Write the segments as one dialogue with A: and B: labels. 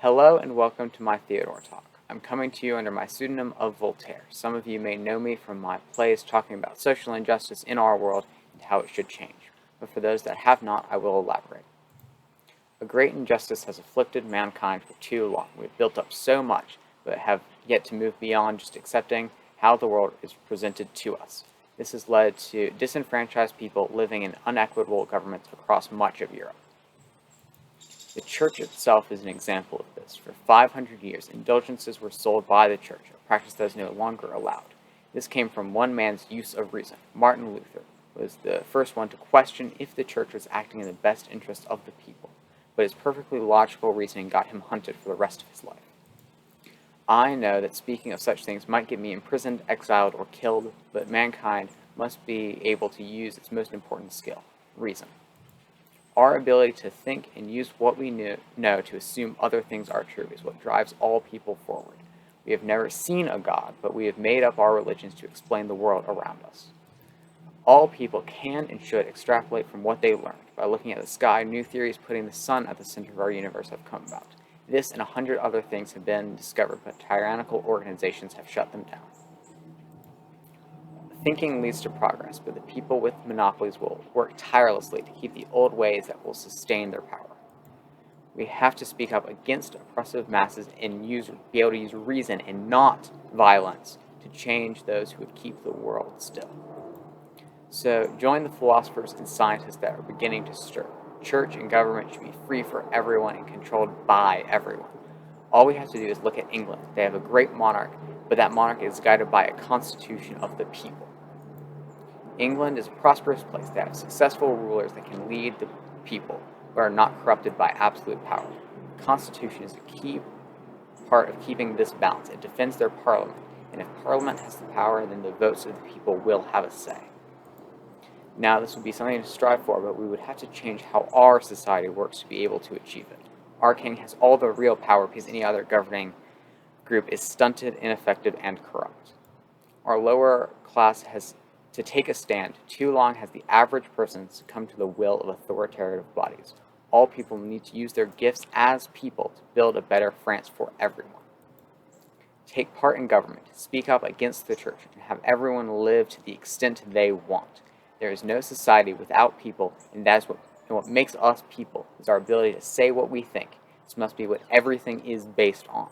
A: Hello and welcome to my Theodore Talk. I'm coming to you under my pseudonym of Voltaire. Some of you may know me from my plays talking about social injustice in our world and how it should change. But for those that have not, I will elaborate. A great injustice has afflicted mankind for too long. We've built up so much, but have yet to move beyond just accepting how the world is presented to us. This has led to disenfranchised people living in unequitable governments across much of Europe. The church itself is an example of this. For 500 years, indulgences were sold by the church, a practice that is no longer allowed. This came from one man's use of reason. Martin Luther was the first one to question if the church was acting in the best interest of the people, but his perfectly logical reasoning got him hunted for the rest of his life. I know that speaking of such things might get me imprisoned, exiled, or killed, but mankind must be able to use its most important skill, reason. Our ability to think and use what we know to assume other things are true is what drives all people forward. We have never seen a God, but we have made up our religions to explain the world around us. All people can and should extrapolate from what they learned. By looking at the sky, new theories putting the sun at the center of our universe have come about. This and 100 other things have been discovered, but tyrannical organizations have shut them down. Thinking leads to progress, but the people with monopolies will work tirelessly to keep the old ways that will sustain their power. We have to speak up against oppressive masses and be able to use reason and not violence to change those who would keep the world still. So join the philosophers and scientists that are beginning to stir. Church and government should be free for everyone and controlled by everyone. All we have to do is look at England. They have a great monarch, but that monarch is guided by a constitution of the people. England is a prosperous place. They have successful rulers that can lead the people, but are not corrupted by absolute power. The Constitution is a key part of keeping this balance. It defends their parliament, and if parliament has the power, then the votes of the people will have a say. Now, this would be something to strive for, but we would have to change how our society works to be able to achieve it. Our king has all the real power because any other governing group is stunted, ineffective, and corrupt. Our lower class has to take a stand. Too long has the average person succumbed to the will of authoritative bodies. All people need to use their gifts as people to build a better France for everyone. Take part in government, speak up against the church, and have everyone live to the extent they want. There is no society without people, and that is what makes us people, is our ability to say what we think. This must be what everything is based on.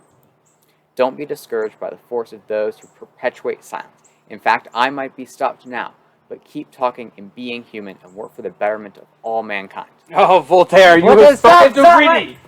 A: Don't be discouraged by the force of those who perpetuate silence. In fact, I might be stopped now, but keep talking and being human and work for the betterment of all mankind.
B: Oh, Voltaire, you
C: What
B: have
C: is that?
B: spoken to Greedy!